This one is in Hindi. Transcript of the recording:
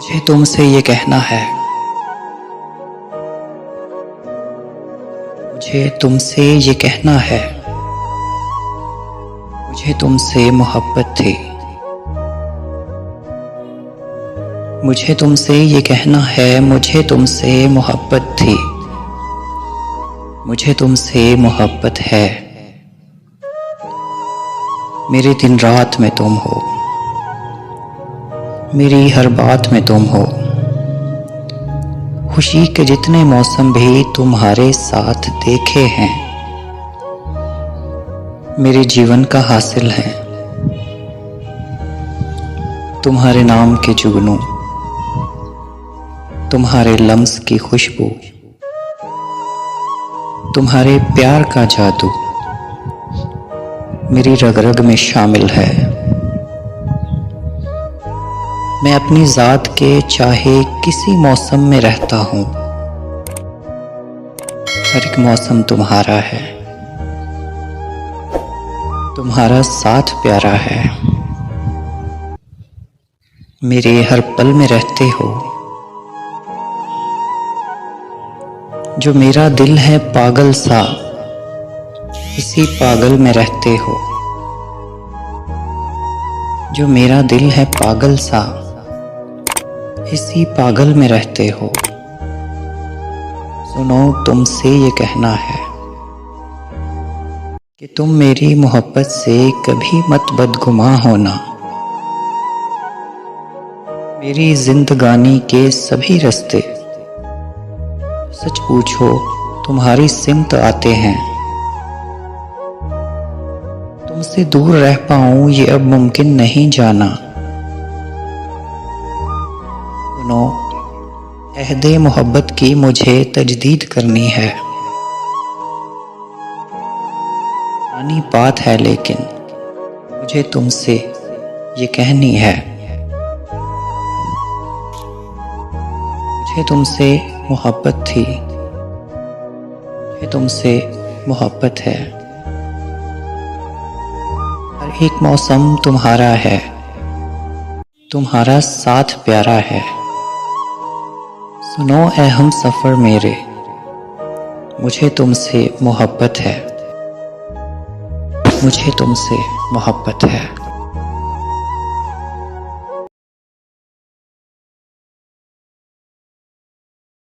मुझे तुमसे ये कहना है, मुझे तुमसे ये कहना है, मुझे तुमसे मोहब्बत थी। मुझे तुमसे ये कहना है, मुझे तुमसे मोहब्बत थी। मुझे तुमसे मोहब्बत है। मेरे दिन रात में तुम हो, मेरी हर बात में तुम हो। खुशी के जितने मौसम भी तुम्हारे साथ देखे हैं, मेरे जीवन का हासिल है। तुम्हारे नाम के जुगनू, तुम्हारे लम्स की खुशबू, तुम्हारे प्यार का जादू मेरी रग रग में शामिल है। मैं अपनी ज़ात के चाहे किसी मौसम में रहता हूँ, हर एक मौसम तुम्हारा है। तुम्हारा साथ प्यारा है, मेरे हर पल में रहते हो। जो मेरा दिल है पागल सा, इसी पागल में रहते हो। जो मेरा दिल है पागल सा, इसी पागल में रहते हो। सुनो, तुमसे ये कहना है कि तुम मेरी मोहब्बत से कभी मत बदगुमां होना। मेरी जिंदगानी के सभी रास्ते सच पूछो तुम्हारी सिमत आते हैं। तुमसे दूर रह पाऊं ये अब मुमकिन नहीं जाना। सुनो, अहदे मोहब्बत की मुझे तजदीद करनी है। पुरानी बात है लेकिन मुझे तुमसे ये कहनी है। मुझे तुमसे मोहब्बत थी, मुझे तुमसे मोहब्बत है। हर एक मौसम तुम्हारा है, तुम्हारा साथ प्यारा है। सुनो ऐ हम सफ़र मेरे, मुझे तुमसे मोहब्बत है। मुझे तुमसे मोहब्बत है।